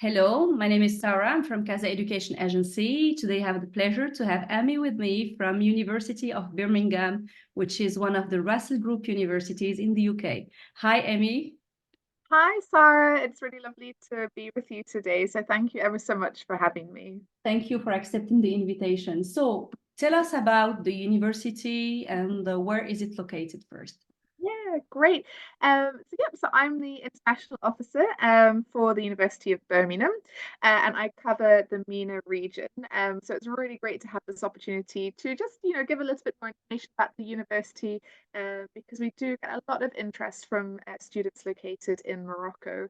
Hello, my name is Sara. I'm from CasaEducation Agency. Today I have the pleasure to have Amy with me from University of Birmingham, which is one of the Russell Group universities in the UK. Hi, Amy. Hi, Sarah. It's really lovely to be with you today. So thank you ever so much for having me. Thank you for accepting the invitation. So tell us about the university and where is it located first? Yeah, great. So I'm the international officer for the University of Birmingham, and I cover the MENA region. So it's really great to have this opportunity to just, give a little bit more information about the university, because we do get a lot of interest from students located in Morocco.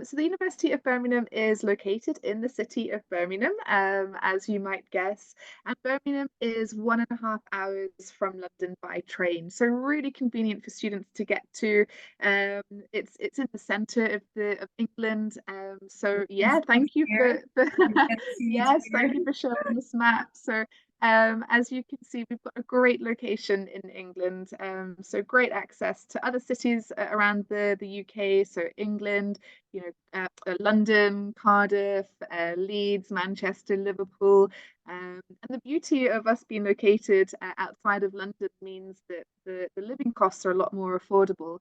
So the University of Birmingham is located in the city of Birmingham, as you might guess. And Birmingham is 1.5 hours from London by train, so really convenient for students to get to. Um, it's in the centre of the of England. So You can yeah, see it thank you here. for You can see it yes, here. thank you for showing this map. So as you can see, we've got a great location in England. So great access to other cities around the UK. So England, London, Cardiff, Leeds, Manchester, Liverpool. And the beauty of us being located outside of London means that the living costs are a lot more affordable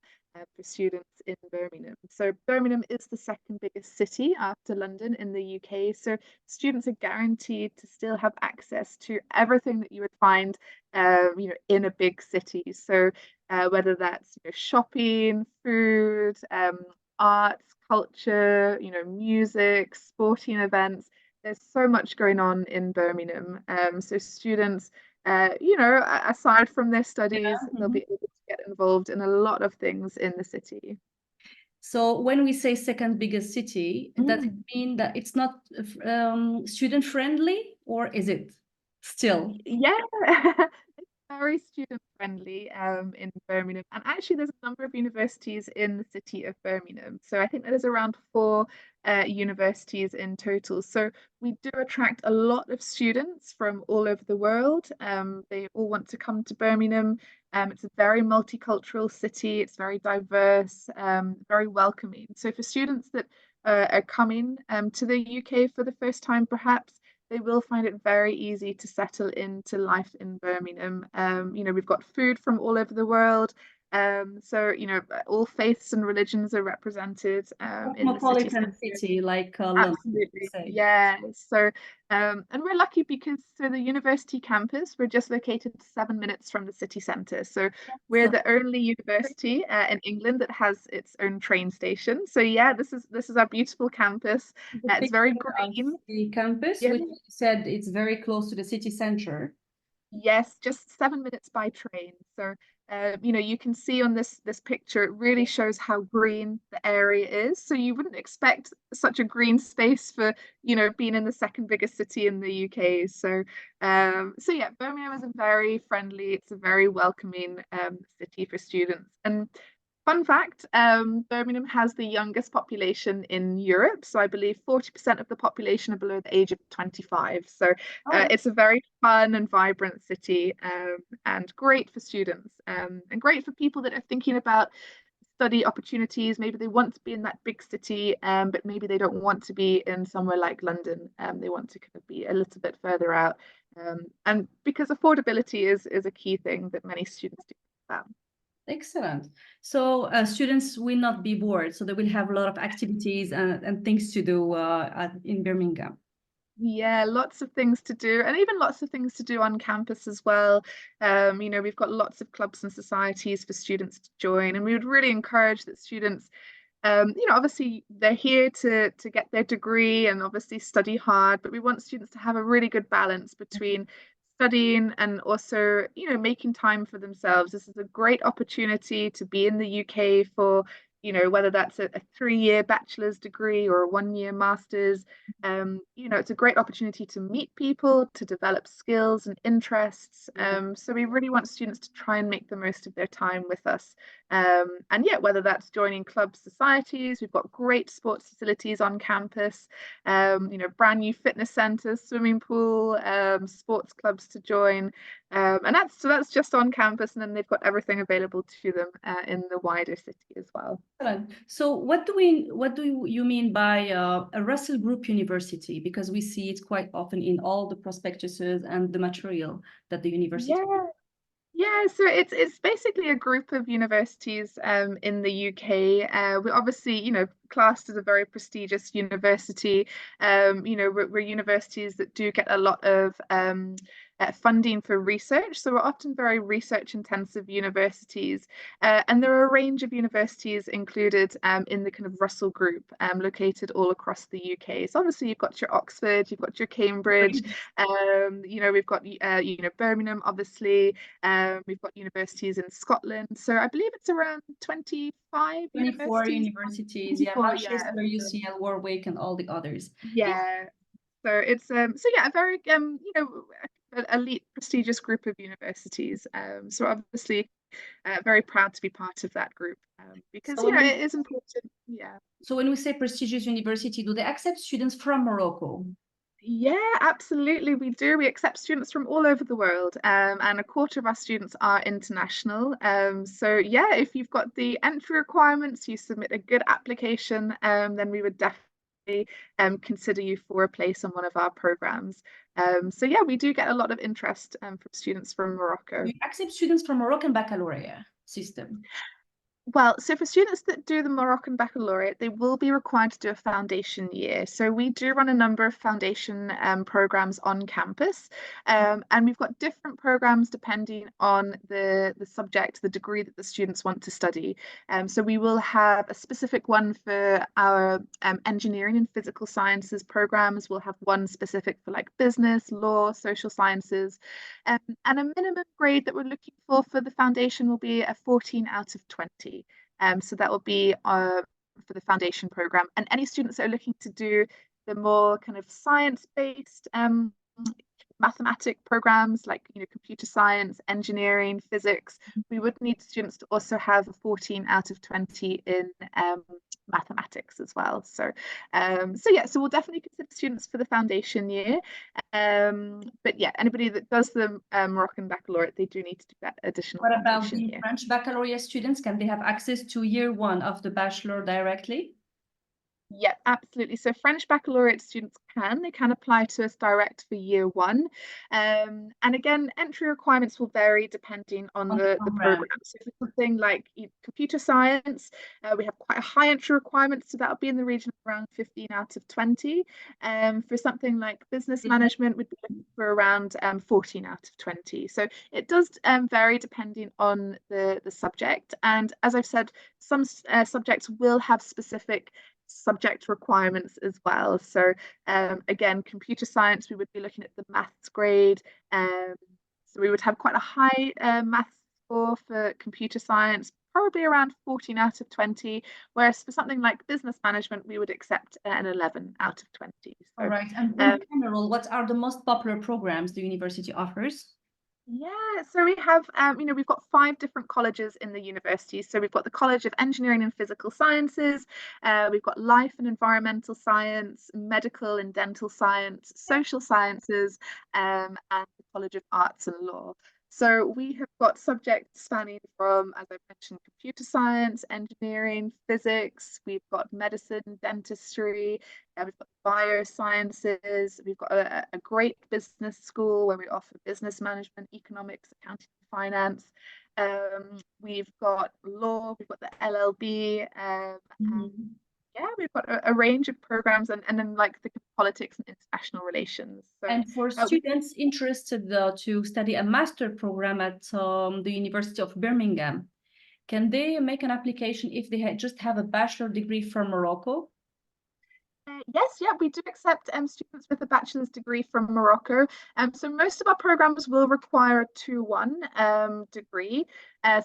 for students in Birmingham. So Birmingham is the second biggest city after London in the UK. So students are guaranteed to still have access to everything that you would find, in a big city. So whether that's shopping, food, arts, culture, music, sporting events. There's so much going on in Birmingham. So students, aside from their studies, they'll Mhm. be able to get involved in a lot of things in the city. So when we say second biggest city, does it Mm. mean that it's not student friendly or is it still? Yeah, it's very student friendly in Birmingham. And actually, there's a number of universities in the city of Birmingham. So I think there's around four universities in total. So we do attract a lot of students from all over the world. They all want to come to Birmingham. It's a very multicultural city. It's very diverse, very welcoming. So for students that are coming to the UK for the first time, perhaps they will find it very easy to settle into life in Birmingham. We've got food from all over the world. So, all faiths and religions are represented in the city Cosmopolitan centre. city like London, Absolutely. say. Yeah. So, and we're lucky because so the university campus, we're just located 7 minutes from the city centre. So we're So the only university in England that has its own train station. So yeah, this is our beautiful campus. the It's very picture of green. the campus, Yeah. which you said it's very close to the city center. Yes, just 7 minutes by train. So, you can see on this picture, it really shows how green the area is. So you wouldn't expect such a green space for, being in the second biggest city in the UK. So yeah, Birmingham is a very friendly, it's a very welcoming city for students. And fun fact, Birmingham has the youngest population in Europe. So I believe 40% of the population are below the age of 25. So Oh, it's a very fun and vibrant city, and great for students, and great for people that are thinking about study opportunities. Maybe they want to be in that big city, but maybe they don't want to be in somewhere like London. They want to kind of be a little bit further out. And because affordability is a key thing that many students do about. excellent. So students will not be bored, so they will have a lot of activities and things to do in Birmingham. Yeah, lots of things to do, and even lots of things to do on campus as well. We've got lots of clubs and societies for students to join, and we would really encourage that students, obviously they're here to get their degree and obviously study hard, but we want students to have a really good balance between studying and also, making time for themselves. This is a great opportunity to be in the UK for, whether that's a 3-year bachelor's degree or a 1-year master's. It's a great opportunity to meet people, to develop skills and interests. So we really want students to try and make the most of their time with us. And yeah, whether that's joining clubs, societies, we've got great sports facilities on campus, brand new fitness centers, swimming pool, sports clubs to join. And that's just on campus, and then they've got everything available to them in the wider city as well. Excellent. So what do you mean by a Russell Group university? Because we see it quite often in all the prospectuses and the material that the university. Yeah, so it's basically a group of universities in the UK. We're obviously, classed as a very prestigious university. We're universities that do get a lot of funding for research. So we're often very research intensive universities. And there are a range of universities included in the kind of Russell Group located all across the UK. So obviously you've got your Oxford, you've got your Cambridge, we've got Birmingham, obviously. We've got universities in Scotland. So I believe it's around 24 universities. 24, Manchester, UCL, Warwick, and all the others. Yeah. So it's a very elite prestigious group of universities. So obviously very proud to be part of that group because it is important. Yeah. So when we say prestigious university, do they accept students from Morocco? Yeah, absolutely. We do. We accept students from all over the world, and a quarter of our students are international. So yeah, if you've got the entry requirements, you submit a good application, then we would definitely consider you for a place on one of our programs. So yeah, we do get a lot of interest from students from Morocco. We accept students from Moroccan baccalaureate system. Well, so for students that do the Moroccan baccalaureate, they will be required to do a foundation year. So we do run a number of foundation programs on campus, and we've got different programs depending on the subject, the degree that the students want to study. So we will have a specific one for our engineering and physical sciences programs. We'll have one specific for like business, law, social sciences, and a minimum grade that we're looking for the foundation will be a 14 out of 20. So that will be for the foundation program. And any students that are looking to do the more kind of science-based mathematic programs like computer science, engineering, physics, we would need students to also have a 14 out of 20 in mathematics as well. So so we'll definitely consider students for the foundation year. But yeah, anybody that does the Moroccan baccalaureate, they do need to do that additional What about foundation the year. French baccalaureate students? Can they have access to year one of the bachelor directly? Yeah, absolutely. So French baccalaureate students they can apply to us direct for year one. And again, entry requirements will vary depending on the program. So for something like computer science, we have quite a high entry requirement, so that'll be in the region of around 15 out of 20. For something like business management, we'd be looking for around 14 out of 20. So it does vary depending on the subject. And as I've said, some subjects will have specific subject requirements as well. So again, computer science, we would be looking at the maths grade. So we would have quite a high maths score for computer science, probably around 14 out of 20, whereas for something like business management, we would accept an 11 out of 20. So, all right. And in general, what are the most popular programs the university offers? Yeah, so we have, we've got 5 different colleges in the university. So we've got the College of Engineering and Physical Sciences, we've got Life and Environmental Science, Medical and Dental Science, Social Sciences, and the College of Arts and Law. So we have got subjects spanning from, as I mentioned, computer science, engineering, physics. We've got medicine, dentistry. We've got biosciences. We've got a great business school where we offer business management, economics, accounting, finance. We've got law. We've got the LLB. Yeah, we've got a range of programs, and then like the politics and international relations. So, and for students interested to study a master program at the University of Birmingham, can they make an application if they just have a bachelor degree from Morocco? Yes, yeah, we do accept students with a bachelor's degree from Morocco. So most of our programs will require a 2-1 degree,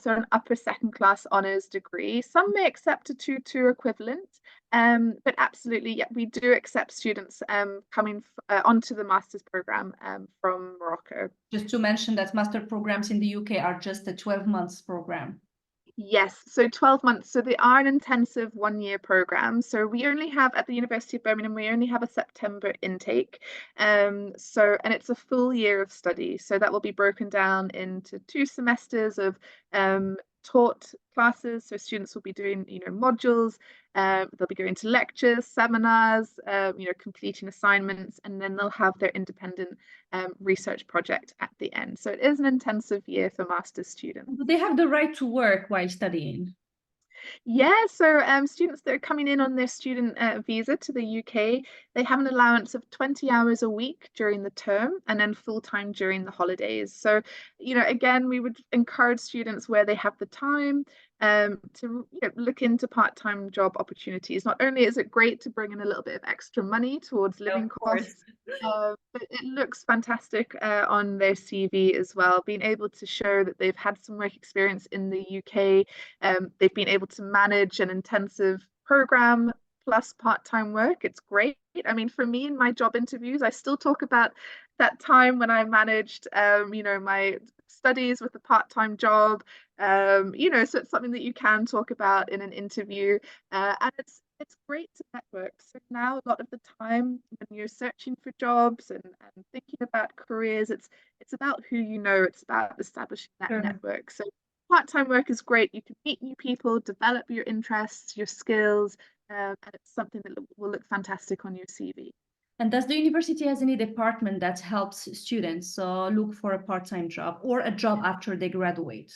so an upper second class honours degree. Some may accept a 2-2 equivalent, but absolutely, yeah, we do accept students coming onto the master's program from Morocco. Just to mention that master programs in the UK are just a 12 months program. Yes, so 12 months. So they are an intensive 1 year program. So we only have at the University of Birmingham, we only have a September intake. And it's a full year of study. So that will be broken down into 2 semesters of taught classes. So students will be doing, modules. They'll be going to lectures, seminars, completing assignments, and then they'll have their independent research project at the end. So it is an intensive year for master's students. Do they have the right to work while studying? Yeah, so students that are coming in on their student visa to the UK, they have an allowance of 20 hours a week during the term and then full-time during the holidays. So, again, we would encourage students where they have the time to look into part-time job opportunities. Not only is it great to bring in a little bit of extra money towards living Of course. costs, but it looks fantastic on their CV as well, being able to show that they've had some work experience in the UK. They've been able to manage an intensive program plus part-time work. It's great. I mean, for me in my job interviews, I still talk about that time when I managed, my studies with a part-time job. So it's something that you can talk about in an interview, and it's great to network. So now a lot of the time when you're searching for jobs and thinking about careers, it's about who you know. It's about establishing that Sure. network. So part-time work is great. You can meet new people, develop your interests, your skills, and it's something that will look fantastic on your CV. And does the university has any department that helps students look for a part-time job or a job after they graduate?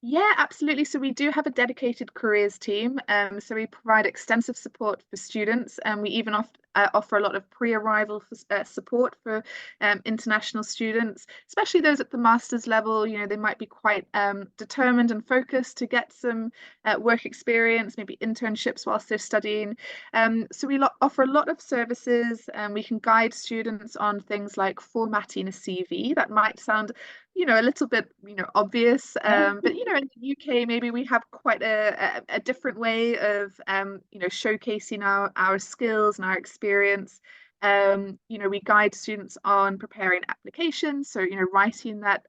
Yeah, absolutely. So we do have a dedicated careers team. So we provide extensive support for students, and we even offer a lot of pre-arrival support for international students, especially those at the master's level. They might be quite determined and focused to get some work experience, maybe internships whilst they're studying. So we offer a lot of services, and we can guide students on things like formatting a CV. That might sound a little bit, obvious. But, in the UK, maybe we have quite a different way of, showcasing our skills and our experience. We guide students on preparing applications. So, writing that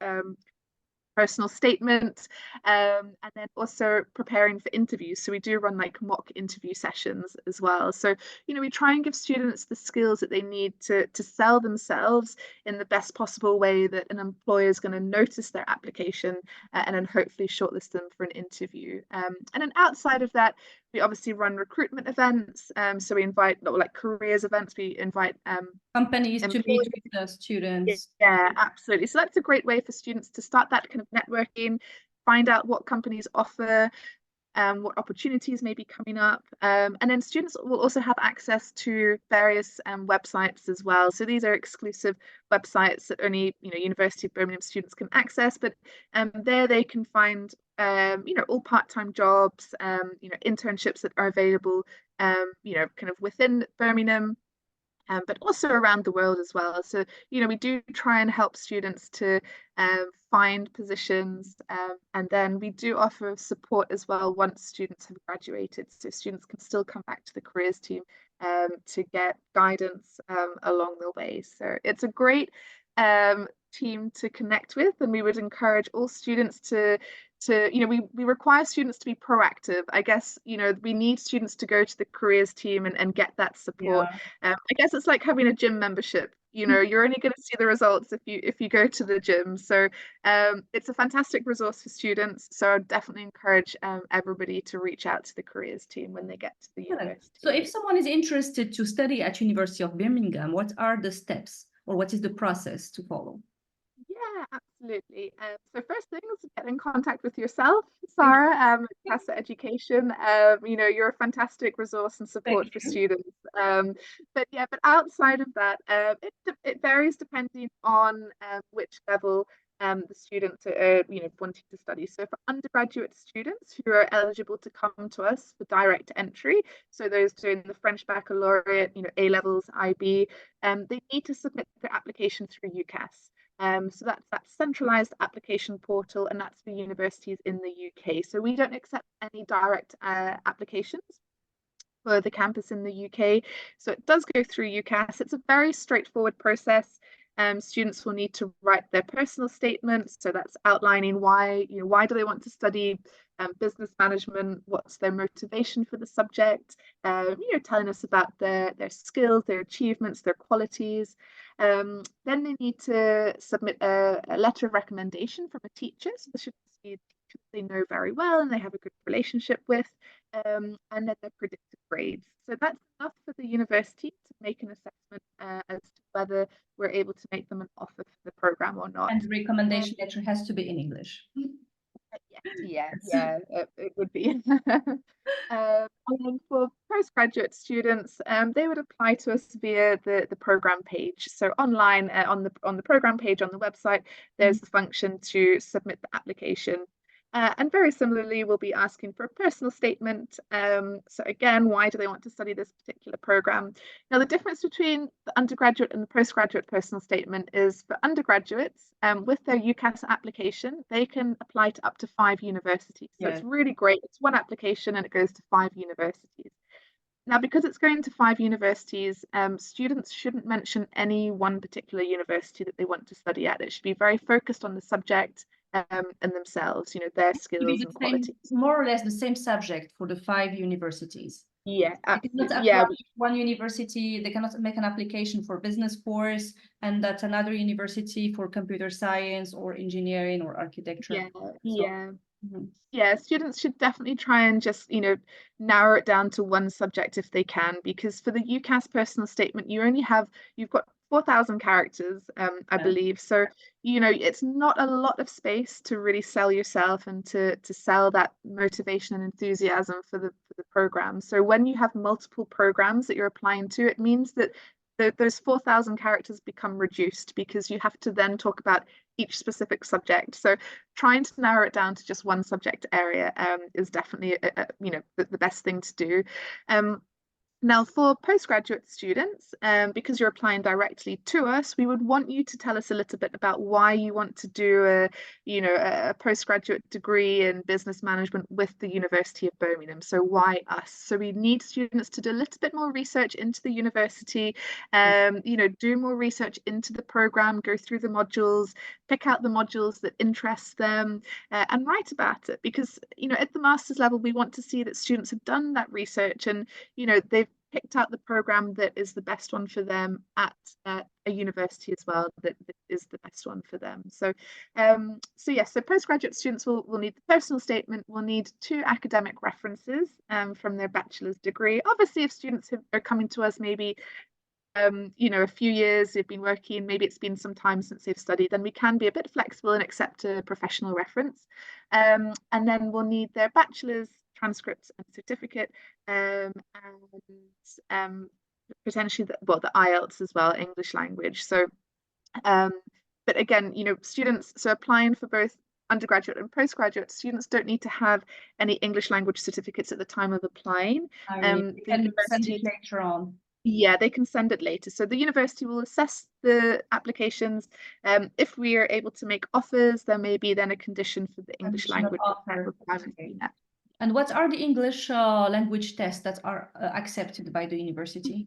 personal statement, and then also preparing for interviews. So we do run like mock interview sessions as well. So, we try and give students the skills that they need to sell themselves in the best possible way that an employer is going to notice their application, and then hopefully shortlist them for an interview. And then outside of that, we obviously run recruitment events. So we invite, like careers events, we invite Companies to meet employees. with the students. Yeah, absolutely. So that's a great way for students to start that kind of networking, find out what companies offer, what opportunities may be coming up. And then students will also have access to various websites as well. So these are exclusive websites that only, University of Birmingham students can access, but there they can find, all part-time jobs, internships that are available, kind of within Birmingham, but also around the world as well. So, we do try and help students to find positions, and then we do offer support as well once students have graduated. So students can still come back to the careers team to get guidance along the way. So it's a great team to connect with, and we would encourage all students to we require students to be proactive. I guess we need students to go to the careers team and get that support. Yeah. I guess it's like having a gym membership. You're only going to see the results if you go to the gym. So it's a fantastic resource for students. So I definitely encourage everybody to reach out to the careers team when they get to the university. So if someone is interested to study at University of Birmingham, what are the steps or what is the process to follow? Yeah, absolutely. So first thing is get in contact with yourself, Sara, CasaEducation. You're a fantastic resource and support for students. But outside of that, it varies depending on which level the students are, wanting to study. So for undergraduate students who are eligible to come to us for direct entry, so those doing the French Baccalaureate, A levels, IB, they need to submit their application through UCAS. So that's that centralized application portal, and that's for universities in the UK. So we don't accept any direct applications for the campus in the UK. So it does go through UCAS. It's a very straightforward process. Students will need to write their personal statements. So that's outlining why, why do they want to study business management, what's their motivation for the subject, telling us about their skills, their achievements, their qualities. Then they need to submit a letter of recommendation from a teacher. So this should be a teacher they know very well and they have a good relationship with, and then their predicted grades. So that's enough for the university to make an assessment as to whether we're able to make them an offer for the program or not. And the recommendation letter has to be in English. Yeah, it would be. And then for postgraduate students, they would apply to us via the program page. So online on the program page on the website, there's the function to submit the application. And very similarly, we'll be asking for a personal statement. So again, why do they want to study this particular program? Now, the difference between the undergraduate and the postgraduate personal statement is for undergraduates, with their UCAS application, they can apply to up to 5 universities. So it's really great. It's one application and it goes to 5 universities. Now, because it's going to 5 universities, students shouldn't mention any one particular university that they want to study at. It should be very focused on the subject and themselves, their skills and qualities. More or less the same subject for the 5 universities. Yeah, absolutely. Yeah, one university, they cannot make an application for business course, and that's another university for computer science or engineering or architecture. Yeah, students should definitely try and just, narrow it down to one subject if they can, because for the UCAS personal statement, you've got 4,000 characters, I believe. So, it's not a lot of space to really sell yourself and to sell that motivation and enthusiasm for the program. So when you have multiple programs that you're applying to, it means that those 4,000 characters become reduced because you have to then talk about each specific subject. So trying to narrow it down to just one subject area is definitely the best thing to do. Now, for postgraduate students, because you're applying directly to us, we would want you to tell us a little bit about why you want to do a postgraduate degree in business management with the University of Birmingham. So why us? So we need students to do a little bit more research into the university, do more research into the program, go through the modules, pick out the modules that interest them, and write about it. Because, at the master's level, we want to see that students have done that research and, they've picked out the program that is the best one for them at a university as well, that is the best one for them. So so postgraduate students will need the personal statement, will need 2 academic references from their bachelor's degree. Obviously, if students are coming to us maybe a few years they've been working, maybe it's been some time since they've studied, then we can be a bit flexible and accept a professional reference. And then we'll need their bachelor's transcripts and certificate, and potentially the IELTS as well, English language. So but again, students, so applying for both undergraduate and postgraduate students don't need to have any English language certificates at the time of applying. They can send it later on. Yeah, they can send it later. So the university will assess the applications. If we are able to make offers, there may be then a condition for the English language requirement. Yeah. And what are the English language tests that are accepted by the university?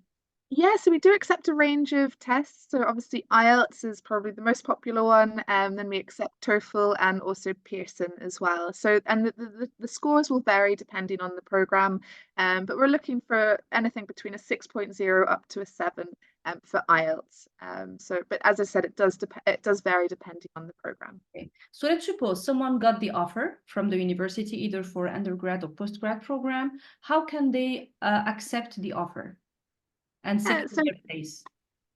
Yeah, so we do accept a range of tests. So obviously IELTS is probably the most popular one, and then we accept TOEFL and also Pearson as well. So, and the scores will vary depending on the program, but we're looking for anything between a 6.0 up to a 7 for IELTS. But as I said, it does vary depending on the program. Okay. So let's suppose someone got the offer from the university, either for undergrad or postgrad program. How can they accept the offer and secure their place?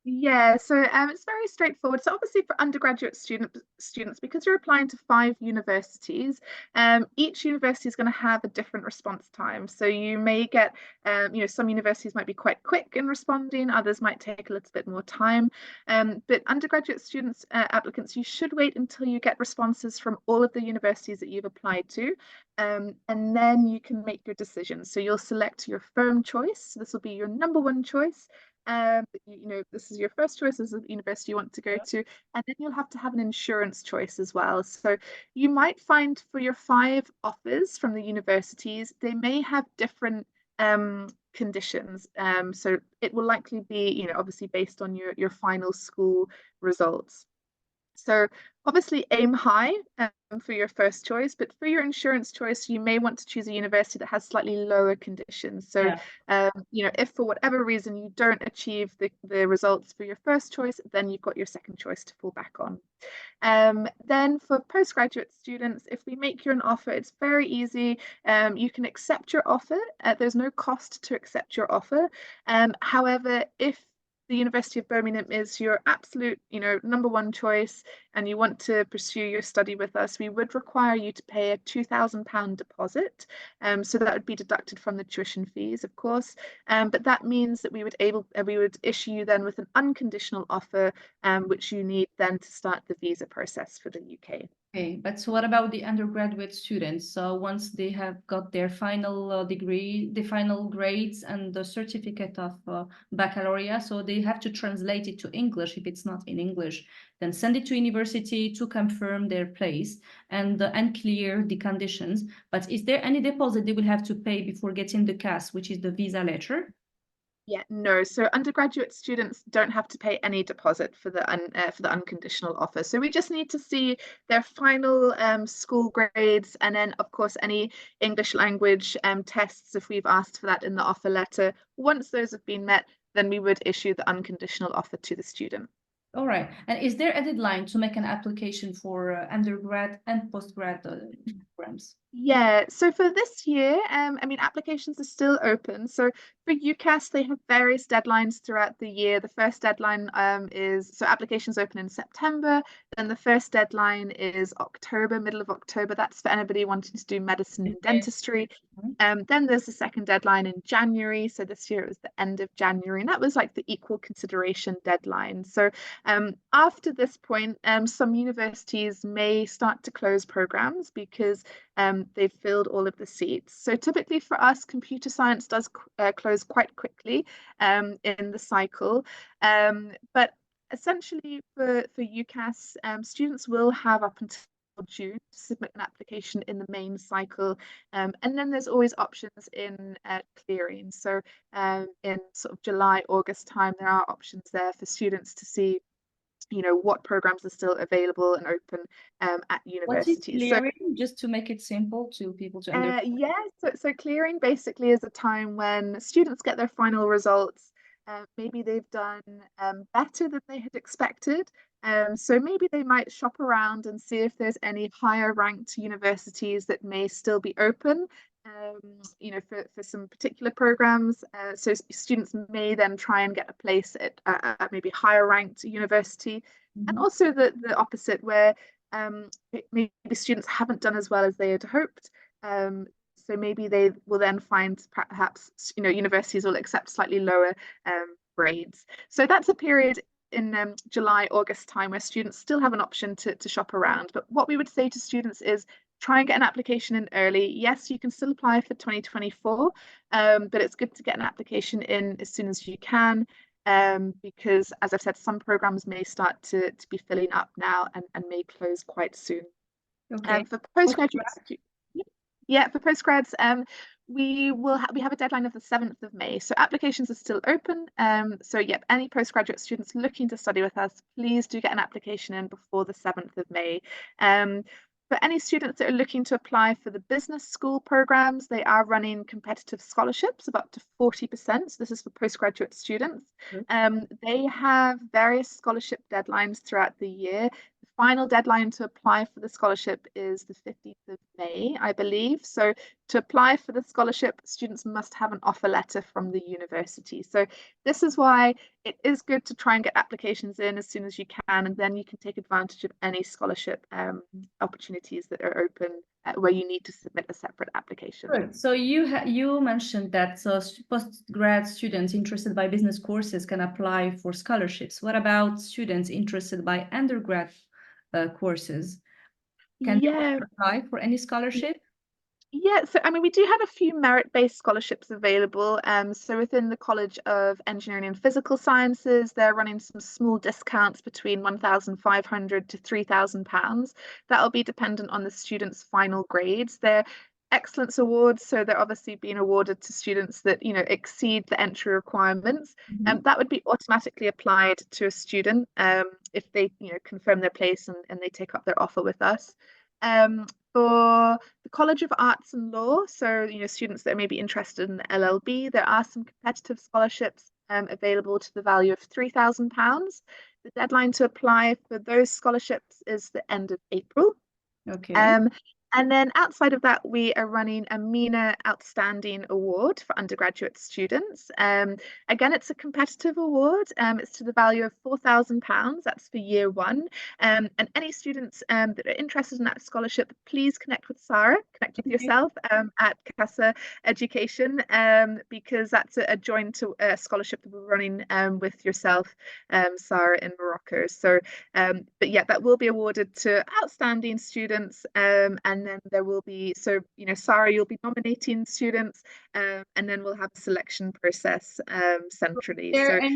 Yeah, so it's very straightforward. So obviously for undergraduate students, because you're applying to 5 universities, each university is going to have a different response time. So you may get, some universities might be quite quick in responding, others might take a little bit more time. But undergraduate students, applicants, you should wait until you get responses from all of the universities that you've applied to. And then you can make your decision. So you'll select your firm choice. So this will be your number 1 choice. This is your first choice, this is the university you want to go to, and then you'll have to have an insurance choice as well. So you might find for your 5 offers from the universities, they may have different conditions. So it will likely be, you know, obviously based on your final school results. So obviously aim high for your first choice, but for your insurance choice, you may want to choose a university that has slightly lower conditions. So, Yeah. you know, if for whatever reason you don't achieve the results for your first choice, then you've got your second choice to fall back on. Then for postgraduate students, if we make you an offer, it's very easy. You can accept your offer. There's no cost to accept your offer. However, if the University of Birmingham is your absolute, you know, number one choice, and you want to pursue your study with us, we would require you to pay a £2,000 deposit. So that would be deducted from the tuition fees, of course. But that means that we would issue you then with an unconditional offer, which you need then to start the visa process for the UK. Okay, but so what about the undergraduate students? So once they have got their final degree, the final grades and the certificate of baccalaureate, so they have to translate it to English. If it's not in English, then send it to university to confirm their place and clear the conditions. But is there any deposit they will have to pay before getting the CAS, which is the visa letter? Yeah, no. So undergraduate students don't have to pay any deposit for the unconditional offer. So we just need to see their final school grades, and then of course any English language tests if we've asked for that in the offer letter. Once those have been met, then we would issue the unconditional offer to the student. All right. And is there a deadline to make an application for undergrad and postgrad programs? Yeah, so for this year, I mean, applications are still open. So for UCAS, they have various deadlines throughout the year. The first deadline so applications open in September. Then the first deadline is October, middle of October. That's for anybody wanting to do medicine and Okay. dentistry. Then there's the second deadline in January. So this year it was the end of January, and that was like the equal consideration deadline. So after this point, some universities may start to close programs because they've filled all of the seats. So typically for us, computer science does close quite quickly in the cycle. But essentially for UCAS, students will have up until June to submit an application in the main cycle. And then there's always options in clearing. So in sort of July, August time, there are options there for students to see, you know, what programs are still available and open at What is universities. So clearing? Just to make it simple to people to understand. yeah, so clearing basically is a time when students get their final results. Maybe they've done better than they had expected. So maybe they might shop around and see if there's any higher ranked universities that may still be open, you know, for some particular programs. So students may then try and get a place at maybe higher ranked university. And also the opposite, where maybe students haven't done as well as they had hoped. So maybe they will then find perhaps, you know, universities will accept slightly lower grades. So that's a period in July, August time where students still have an option to shop around. But what we would say to students is try and get an application in early. Yes, you can still apply for 2024, but it's good to get an application in as soon as you can. Because as I've said, some programs may start to be filling up now and may close quite soon. Okay. For postgraduate, yeah, for postgrads, we have a deadline of the 7th of May. So applications are still open. So yep, any postgraduate students looking to study with us, please do get an application in before the 7th of May. For any students that are looking to apply for the business school programs, they are running competitive scholarships of up to 40%. So this is for postgraduate students. They have various scholarship deadlines throughout the year. The final deadline to apply for the scholarship is the 15th of May, I believe. So to apply for the scholarship, students must have an offer letter from the university. So this is why it is good to try and get applications in as soon as you can, and then you can take advantage of any scholarship opportunities that are open where you need to submit a separate application. Good. So you mentioned that postgrad students interested by business courses can apply for scholarships. What about students interested by undergrad courses? Can they Yeah. also apply for any scholarship? Yeah, so I mean, we do have a few merit-based scholarships available. So within the College of Engineering and Physical Sciences, they're running some small discounts between £1,500 to £3,000. That'll be dependent on the student's final grades. They're excellence awards, so they're obviously being awarded to students that exceed the entry requirements. That would be automatically applied to a student if they confirm their place and they take up their offer with us. For the College of Arts and Law, so students that may be interested in the LLB, there are some competitive scholarships available to the value of £3,000. The deadline to apply for those scholarships is the end of April. Okay. And then outside of that, we are running a MENA Outstanding Award for undergraduate students. Again, it's a competitive award. It's to the value of £4,000. That's for year one. And any students that are interested in that scholarship, please connect with Sara, connect with yourself at CasaEducation, because that's a joint scholarship that we're running with yourself, Sara, in Morocco. So, but yeah, that will be awarded to outstanding students, and then there will be, so Sara, you'll be nominating students, and then we'll have a selection process centrally. Is there So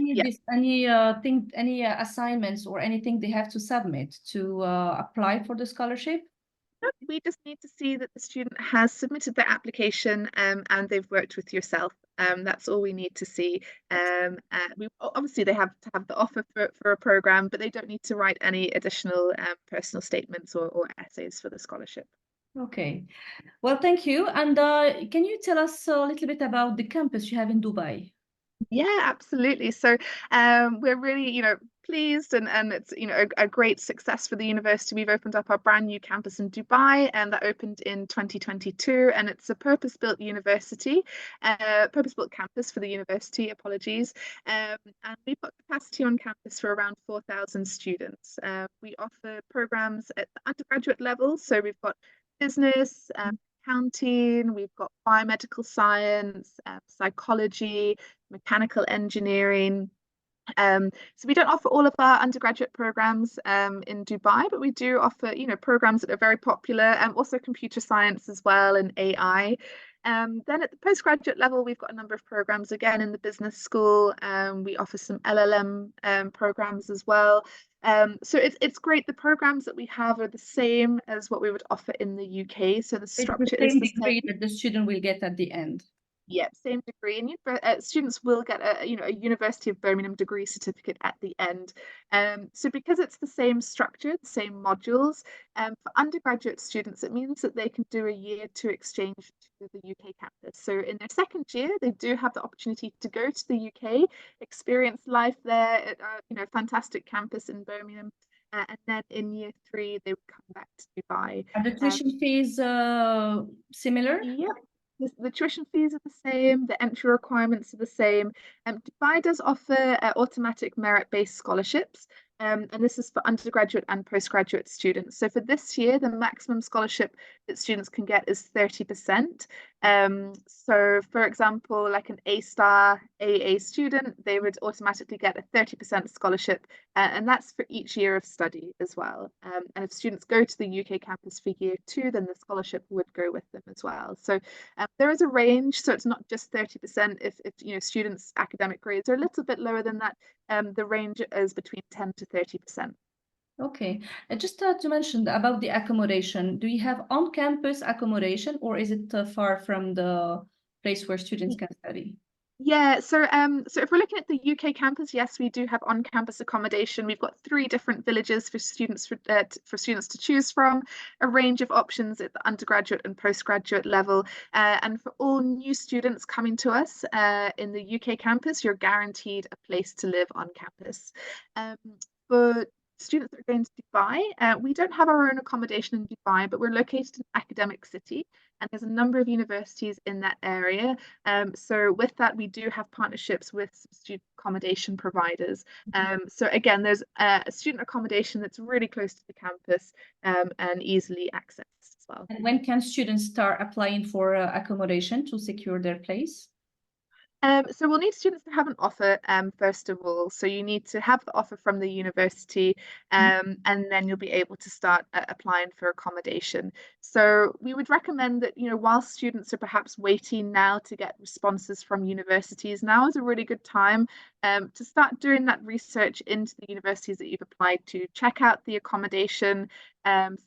any assignments or anything they have to submit to apply for the scholarship? we just need to see that the student has submitted their application and they've worked with yourself. That's all we need to see. Obviously they have to have the offer for a program, but they don't need to write any additional personal statements or essays for the scholarship. Okay. Well, thank you. And can you tell us a little bit about the campus you have in Dubai? Yeah, absolutely. So we're really, pleased, and it's, a great success for the university. We've opened up our brand new campus in Dubai, and that opened in 2022. And it's a purpose-built university, purpose-built campus for the university, apologies. And we've got capacity on campus for around 4,000 students. We offer programs at the undergraduate level. So we've got business, accounting, we've got biomedical science, psychology, mechanical engineering. So we don't offer all of our undergraduate programs in Dubai, but we do offer, programs that are very popular, and also computer science as well, and AI. Then at the postgraduate level, we've got a number of programs again in the business school. We offer some LLM programs as well. So it's great. The programs that we have are the same as what we would offer in the UK. So the structure is the degree same. that the student will get at the end. Yeah, same degree, and students will get a University of Birmingham degree certificate at the end. So because it's the same structure, the same modules, for undergraduate students, it means that they can do a year to exchange to the UK campus. So in their second year, they do have the opportunity to go to the UK, experience life there at fantastic campus in Birmingham. And then in year three, they would come back to Dubai. Are the tuition fees similar? Yeah, the tuition fees are the same, the entry requirements are the same. Dubai does offer automatic merit-based scholarships, and this is for undergraduate and postgraduate students. So for this year, the maximum scholarship that students can get is 30%. So for example, like an A-star AA student, they would automatically get a 30% scholarship, and that's for each year of study as well. And if students go to the UK campus for year two, then the scholarship would go with them as well. So there is a range, so it's not just 30%. If students' academic grades are a little bit lower than that, the range is between 10 to 30%. Okay. Just to mention about the accommodation, do you have on-campus accommodation, or is it far from the place where students can study? Yeah, so if we're looking at the UK campus, yes, we do have on-campus accommodation. We've got 3 different villages for students to choose from, a range of options at the undergraduate and postgraduate level. And for all new students coming to us in the UK campus, you're guaranteed a place to live on campus. For students that are going to Dubai, we don't have our own accommodation in Dubai, but we're located in an academic city, and there's a number of universities in that area. So with that, we do have partnerships with some student accommodation providers. So again, there's a student accommodation that's really close to the campus and easily accessed as well. And when can students start applying for accommodation to secure their place? So we'll need students to have an offer first of all. So you need to have the offer from the university, and then you'll be able to start applying for accommodation. So we would recommend that, while students are perhaps waiting now to get responses from universities, now is a really good time to start doing that research into the universities that you've applied to, check out the accommodation,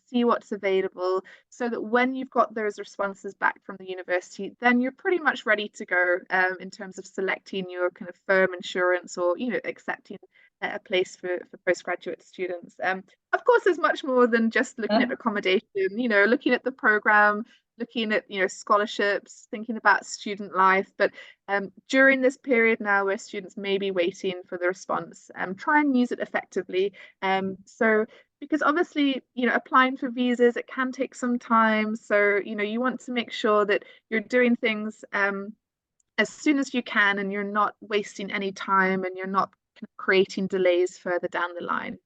see what's available, so that when you've got those responses back from the university, then you're pretty much ready to go in terms of selecting your kind of firm insurance, or accepting a place for postgraduate students. Of course, there's much more than just looking at accommodation, looking at the program, looking at scholarships, thinking about student life. But during this period now where students may be waiting for the response, try and use it effectively. So because obviously, applying for visas, it can take some time. So, you want to make sure that you're doing things as soon as you can, and you're not wasting any time, and you're not creating delays further down the line.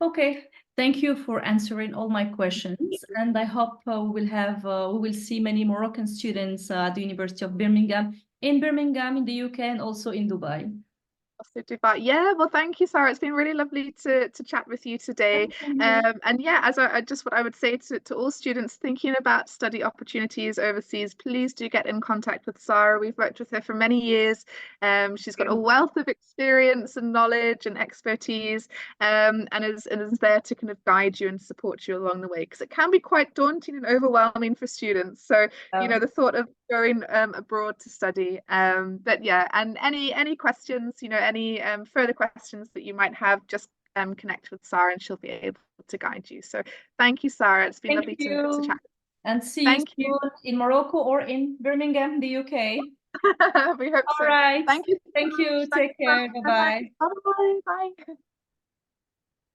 Okay, thank you for answering all my questions, and I hope we will see many Moroccan students at the University of Birmingham, in the UK, and also in Dubai. Also Dubai. Yeah, well, thank you, Sarah. It's been really lovely to chat with you today. And yeah, as what I would say to all students thinking about study opportunities overseas, please do get in contact with Sara. We've worked with her for many years. She's got a wealth of experience and knowledge and expertise, and is there to kind of guide you and support you along the way, because it can be quite daunting and overwhelming for students. So the thought of going abroad to study. But yeah, and any questions, any further questions that you might have, just connect with Sara and she'll be able to guide you. So thank you, Sara. It's been lovely to chat. And see you soon in Morocco or in Birmingham, the UK. We hope so. All right. Thank you. Thank you. Take care. Bye-bye. Bye. Bye.